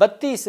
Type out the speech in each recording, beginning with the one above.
32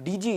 DG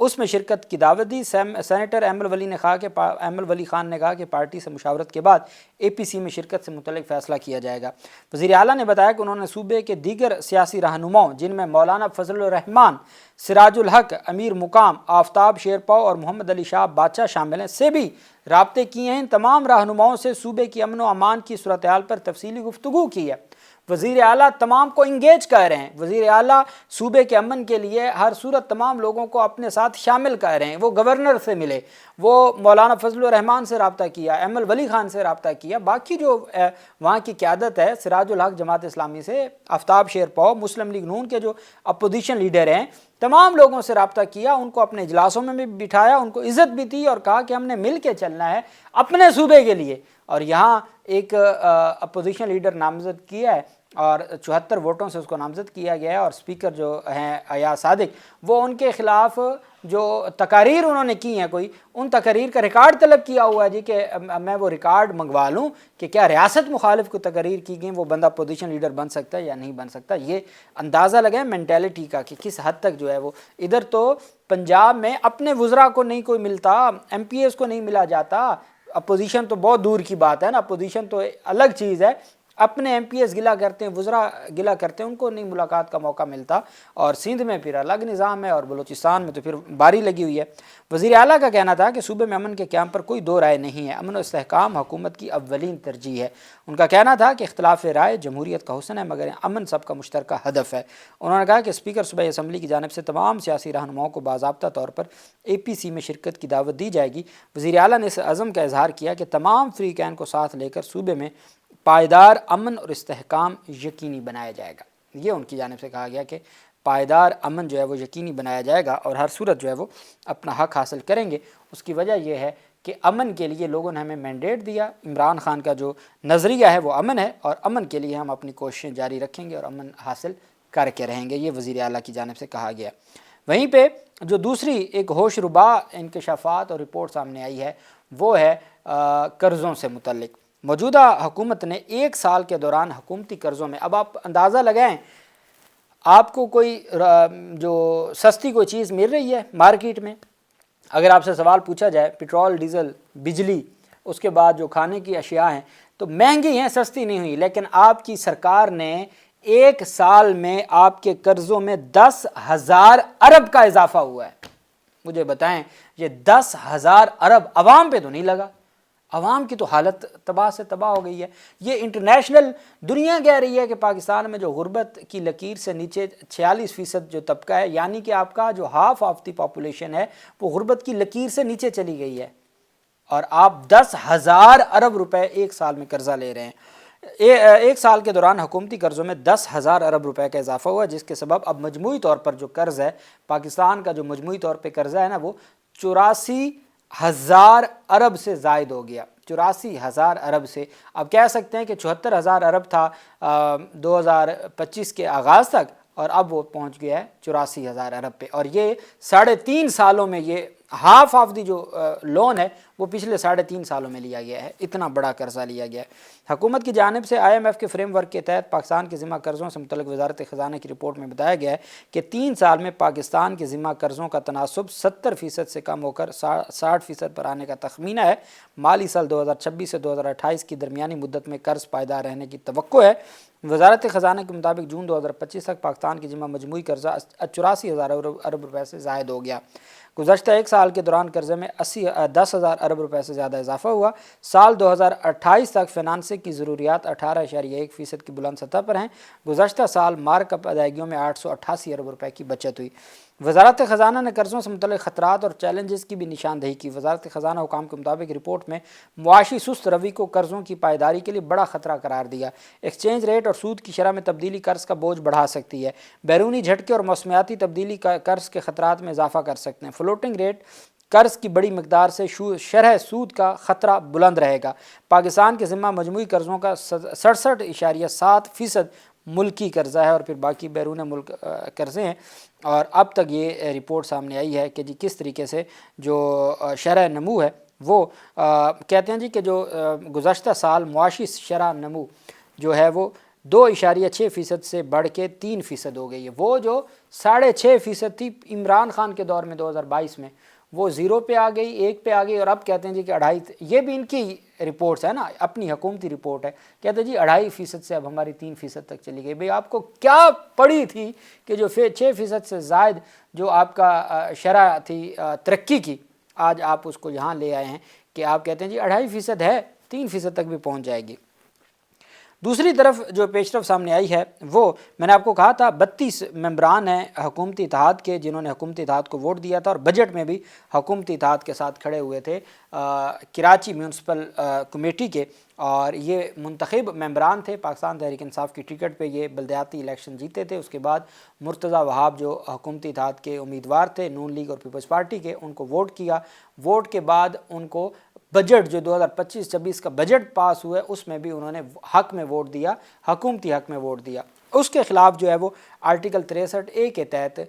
اس میں شرکت کی دعوت دی۔ سینیٹر احمد ولی خان نے کہا کہ پارٹی سے مشاورت کے بعد APC میں شرکت سے متعلق فیصلہ کیا جائے گا۔ وزیر اعلیٰ نے بتایا کہ انہوں نے صوبے کے دیگر سیاسی رہنماؤں جن میں مولانا فضل الرحمان، سراج الحق، امیر مقام، آفتاب شیرپاؤ اور محمد علی شاہ بادشاہ شامل ہیں سے بھی رابطے کیے ہیں۔ ان تمام رہنماؤں سے صوبے کی امن و امان کی صورتحال پر تفصیلی گفتگو کی ہے۔ وزیر اعلیٰ تمام کو انگیج کر رہے ہیں، وزیر اعلیٰ صوبے کے امن کے لیے ہر صورت تمام لوگوں کو اپنے ساتھ شامل کر رہے ہیں۔ وہ گورنر سے ملے، وہ مولانا فضل الرحمان سے رابطہ کیا، احمد ولی خان سے رابطہ کیا، باقی جو وہاں کی قیادت ہے، سراج الحق جماعت اسلامی سے، آفتاب شیرپاؤ مسلم لیگ نون کے جو اپوزیشن لیڈر ہیں، تمام لوگوں سے رابطہ کیا، ان کو اپنے اجلاسوں میں بھی بٹھایا، ان کو عزت بھی دی اور کہا کہ ہم نے مل کے چلنا ہے اپنے صوبے کے لیے۔ اور یہاں ایک اپوزیشن لیڈر نامزد کیا ہے اور 74 ووٹوں سے اس کو نامزد کیا گیا ہے، اور اسپیکر جو ہیں ایاز صادق، وہ ان کے خلاف جو تقاریر انہوں نے کی ہیں کوئی، ان تقاریر کا ریکارڈ طلب کیا ہوا ہے جی کہ میں وہ ریکارڈ منگوا لوں کہ کیا ریاست مخالف کو تقاریر کی گئی، وہ بندہ پوزیشن لیڈر بن سکتا ہے یا نہیں بن سکتا۔ یہ اندازہ لگائیں مینٹیلٹی کا کہ کس حد تک جو ہے وہ ادھر تو پنجاب میں اپنے وزراء کو نہیں کوئی ملتا، MPs کو نہیں ملا جاتا، اپوزیشن تو بہت دور کی بات ہے نا، اپوزیشن تو الگ چیز ہے، اپنے MPs گلا کرتے ہیں، وزراء گلا کرتے ہیں، ان کو نہیں ملاقات کا موقع ملتا۔ اور سندھ میں پھر الگ نظام ہے اور بلوچستان میں تو پھر باری لگی ہوئی ہے۔ وزیر اعلیٰ کا کہنا تھا کہ صوبے میں امن کے قیام پر کوئی دو رائے نہیں ہے، امن و استحکام حکومت کی اولین ترجیح ہے۔ ان کا کہنا تھا کہ اختلاف رائے جمہوریت کا حسن ہے مگر امن سب کا مشترکہ ہدف ہے۔ انہوں نے کہا کہ اسپیکر صوبائی اسمبلی کی جانب سے تمام سیاسی رہنماؤں کو باضابطہ طور پر APC میں شرکت کی دعوت دی جائے گی۔ وزیر اعلیٰ نے اس عزم کا اظہار کیا کہ تمام فریقین کو ساتھ لے کر صوبے میں پائیدار امن اور استحکام یقینی بنایا جائے گا۔ یہ ان کی جانب سے کہا گیا کہ پائیدار امن جو ہے وہ یقینی بنایا جائے گا اور ہر صورت جو ہے وہ اپنا حق حاصل کریں گے۔ اس کی وجہ یہ ہے کہ امن کے لیے لوگوں نے ہمیں مینڈیٹ دیا، عمران خان کا جو نظریہ ہے وہ امن ہے، اور امن کے لیے ہم اپنی کوششیں جاری رکھیں گے اور امن حاصل کر کے رہیں گے، یہ وزیر اعلیٰ کی جانب سے کہا گیا۔ وہیں پہ جو دوسری ایک ہوش ربا انکشافات اور رپورٹ سامنے آئی ہے وہ ہے قرضوں سے متعلق۔ موجودہ حکومت نے ایک سال کے دوران حکومتی قرضوں میں، اب آپ اندازہ لگائیں، آپ کو کوئی جو سستی کوئی چیز مل رہی ہے مارکیٹ میں، اگر آپ سے سوال پوچھا جائے پٹرول، ڈیزل، بجلی، اس کے بعد جو کھانے کی اشیاء ہیں تو مہنگی ہیں، سستی نہیں ہوئی، لیکن آپ کی سرکار نے ایک سال میں آپ کے قرضوں میں 10,000 ارب کا اضافہ ہوا ہے۔ مجھے بتائیں یہ 10,000 ارب عوام پہ تو نہیں لگا؟ عوام کی تو حالت تباہ سے تباہ ہو گئی ہے۔ یہ انٹرنیشنل دنیا کہہ رہی ہے کہ پاکستان میں جو غربت کی لکیر سے نیچے 46% جو طبقہ ہے، یعنی کہ آپ کا جو ہاف آف دی پاپولیشن ہے وہ غربت کی لکیر سے نیچے چلی گئی ہے، اور آپ 10,000 ارب روپے ایک سال میں قرضہ لے رہے ہیں۔ ایک سال کے دوران حکومتی قرضوں میں 10,000 ارب روپے کا اضافہ ہوا، جس کے سبب اب مجموعی طور پر جو قرض ہے پاکستان کا، جو مجموعی طور پہ قرضہ ہے نا، وہ 84,000 ارب سے زائد ہو گیا۔ 84,000 ارب سے اب کہہ سکتے ہیں کہ 74,000 ارب تھا 2025 کے آغاز تک، اور اب وہ پہنچ گیا ہے 84,000 ارب پہ، اور یہ 3.5 سالوں میں یہ ہاف آف دی جو لون ہے وہ پچھلے 3.5 سالوں میں لیا گیا ہے، اتنا بڑا قرضہ لیا گیا ہے۔ حکومت کی جانب سے IMF کے فریم ورک کے تحت پاکستان کے ذمہ قرضوں سے متعلق وزارت خزانہ کی رپورٹ میں بتایا گیا ہے کہ 3 سال میں پاکستان کے ذمہ قرضوں کا تناسب 70% سے کم ہو کر 60% پر آنے کا تخمینہ ہے۔ مالی سال 2026 سے 2028 کی درمیانی مدت میں قرض پائیدار رہنے کی توقع ہے۔ وزارت خزانہ کے مطابق جون 2025 تک پاکستان کی ذمہ مجموعی قرضہ 84,000 ارب روپے سے زائد ہو گیا۔ گزشتہ ایک سال کے دوران قرضے میں 10,000 ارب روپے سے زیادہ اضافہ ہوا۔ سال 2028 تک فنانسنگ کی ضروریات 18.1% کی بلند سطح پر ہیں۔ گزشتہ سال مارک اپ ادائیگیوں میں 888 ارب روپے کی بچت ہوئی۔ وزارت خزانہ نے قرضوں سے متعلق خطرات اور چیلنجز کی بھی نشاندہی کی۔ وزارت خزانہ حکام کے مطابق رپورٹ میں معاشی سست روی کو قرضوں کی پائیداری کے لیے بڑا خطرہ قرار دیا۔ ایکسچینج ریٹ اور سود کی شرح میں تبدیلی قرض کا بوجھ بڑھا سکتی ہے۔ بیرونی جھٹکے اور موسمیاتی تبدیلی قرض کے خطرات میں اضافہ کر سکتے ہیں۔ فلوٹنگ ریٹ قرض کی بڑی مقدار سے شرح سود کا خطرہ بلند رہے گا۔ پاکستان کے ذمہ مجموعی قرضوں کا 67.7% ملکی قرضہ ہے اور پھر باقی بیرون ملک قرضے ہیں۔ اور اب تک یہ رپورٹ سامنے آئی ہے کہ جی کس طریقے سے جو شرح نمو ہے وہ کہتے ہیں جی کہ جو گزشتہ سال معاشی شرح نمو جو ہے وہ 2.6% سے بڑھ کے 3% ہو گئی ہے۔ وہ جو 6.5% تھی عمران خان کے دور میں 2022 میں، وہ 0 پہ آ گئی، 1 پہ آ گئی، اور اب کہتے ہیں جی کہ 2.5، یہ بھی ان کی رپورٹس ہے نا، اپنی حکومتی رپورٹ ہے، کہتے ہیں جی 2.5% سے اب ہماری 3% تک چلی گئی۔ بھئی آپ کو کیا پڑی تھی کہ جو 6% سے زائد جو آپ کا شرح تھی ترقی کی، آج آپ اس کو یہاں لے آئے ہیں کہ آپ کہتے ہیں جی 2.5% ہے، 3% تک بھی پہنچ جائے گی۔ دوسری طرف جو پیش رفت سامنے آئی ہے وہ میں نے آپ کو کہا تھا 32 ممبران ہیں حکومتی اتحاد کے جنہوں نے حکومتی اتحاد کو ووٹ دیا تھا اور بجٹ میں بھی حکومتی اتحاد کے ساتھ کھڑے ہوئے تھے کراچی میونسپل کمیٹی کے، اور یہ منتخب ممبران تھے۔ پاکستان تحریک انصاف کی ٹکٹ پہ یہ بلدیاتی الیکشن جیتے تھے۔ اس کے بعد مرتضی وہاب جو حکومتی اتحاد کے امیدوار تھے نون لیگ اور پیپلز پارٹی کے، ان کو ووٹ کیا۔ ووٹ کے بعد ان کو بجٹ جو 2025-26 کا بجٹ پاس ہوا ہے اس میں بھی انہوں نے حق میں ووٹ دیا، حکومتی حق میں ووٹ دیا۔ اس کے خلاف جو ہے وہ آرٹیکل 63A کے تحت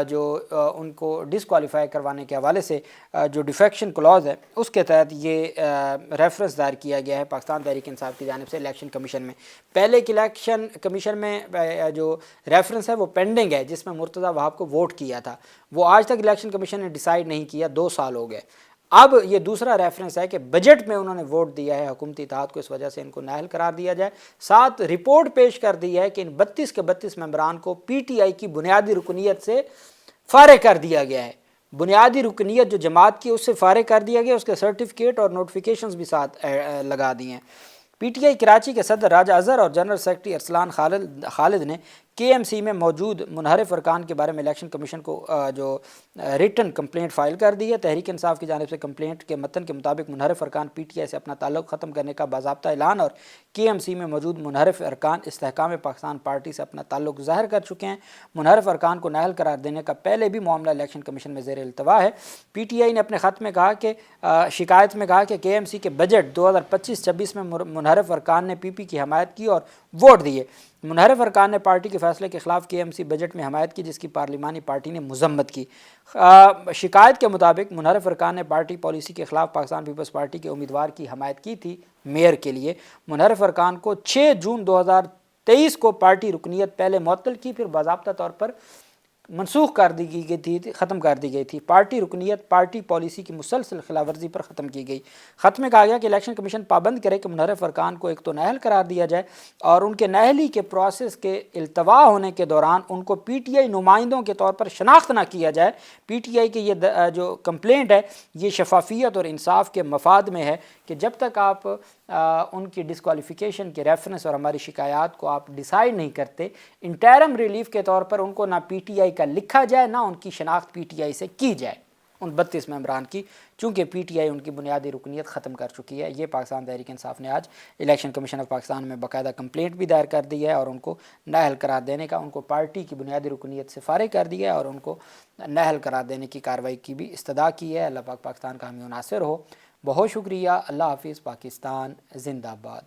جو ان کو ڈسکوالیفائی کروانے کے حوالے سے جو ڈیفیکشن کلوز ہے اس کے تحت یہ ریفرنس دائر کیا گیا ہے پاکستان تحریک انصاف کی جانب سے الیکشن کمیشن میں۔ پہلے کے الیکشن کمیشن میں جو ریفرنس ہے وہ پینڈنگ ہے جس میں مرتضی وہاب کو ووٹ کیا تھا، وہ آج تک الیکشن کمیشن نے ڈیسائیڈ نہیں کیا، 2 سال ہو گئے۔ اب یہ دوسرا ریفرنس ہے کہ بجٹ میں انہوں نے ووٹ دیا ہے حکومتی اتحاد کو، اس وجہ سے ان کو نااہل قرار دیا جائے۔ ساتھ رپورٹ پیش کر دی ہے کہ ان 32 کے 32 ممبران کو پی ٹی آئی کی بنیادی رکنیت سے فارغ کر دیا گیا ہے۔ بنیادی رکنیت جو جماعت کی اس سے فارغ کر دیا گیا، اس کے سرٹیفکیٹ اور نوٹیفیکیشنز بھی ساتھ لگا دی ہیں۔ پی ٹی آئی کراچی کے صدر راجہ اظہر اور جنرل سیکرٹری ارسلان خالد نے کے ایم سی میں موجود منحرف ارکان کے بارے میں الیکشن کمیشن کو جو ریٹن کمپلینٹ فائل کر دی ہے۔ تحریک انصاف کی جانب سے کمپلینٹ کے متن کے مطابق منحرف ارکان پی ٹی آئی سے اپنا تعلق ختم کرنے کا باضابطہ اعلان، اور کے ایم سی میں موجود منحرف ارکان استحکام پاکستان پارٹی سے اپنا تعلق ظاہر کر چکے ہیں۔ منحرف ارکان کو نااہل قرار دینے کا پہلے بھی معاملہ الیکشن کمیشن میں زیر التوا ہے۔ پی ٹی آئی نے اپنے خط میں کہا کہ شکایت میں کہا کہ کے ایم سی کے بجٹ 2025-26 میں منحرف ارکان نے پی پی کی حمایت کی اور ووٹ دیے۔ منحرف ارکان نے پارٹی کے فیصلے کے خلاف کے ایم سی بجٹ میں حمایت کی، جس کی پارلیمانی پارٹی نے مذمت کی۔ شکایت کے مطابق منحرف ارکان نے پارٹی پالیسی کے خلاف پاکستان پیپلز پارٹی کے امیدوار کی حمایت کی تھی میئر کے لیے۔ منحرف ارکان کو 6 جون 2023 کو پارٹی رکنیت پہلے معطل کی، پھر باضابطہ طور پر منسوخ کر دی گئی تھی، ختم کر دی گئی تھی۔ پارٹی رکنیت پارٹی پالیسی کی مسلسل خلاف ورزی پر ختم کی گئی۔ خط میں کہا گیا کہ الیکشن کمیشن پابند کرے کہ منحرف ارکان کو ایک تو نااہل قرار دیا جائے، اور ان کے نااہلی کے پروسیس کے التوا ہونے کے دوران ان کو پی ٹی آئی نمائندوں کے طور پر شناخت نہ کیا جائے۔ پی ٹی آئی کی یہ جو کمپلینٹ ہے یہ شفافیت اور انصاف کے مفاد میں ہے کہ جب تک آپ ان کی ڈسکوالیفیکیشن کے ریفرنس اور ہماری شکایات کو آپ ڈیسائیڈ نہیں کرتے، انٹرم ریلیف کے طور پر ان کو نہ پی ٹی آئی کا لکھا جائے نہ ان کی شناخت پی ٹی آئی سے کی جائے، ان 32 ممبران کی، چونکہ پی ٹی آئی ان کی بنیادی رکنیت ختم کر چکی ہے۔ یہ پاکستان تحریک انصاف نے آج الیکشن کمیشن آف پاکستان میں باقاعدہ کمپلینٹ بھی دائر کر دی ہے، اور ان کو نااہل قرار دینے کا، ان کو پارٹی کی بنیادی رکنیت سے فارغ کر دیا ہے اور ان کو نااہل قرار دینے کی کارروائی کی بھی استدعا کی ہے۔ اللہ پاک پاکستان کا حامی و ناصر ہو۔ بہت شکریہ۔ اللہ حافظ۔ پاکستان زندہ باد۔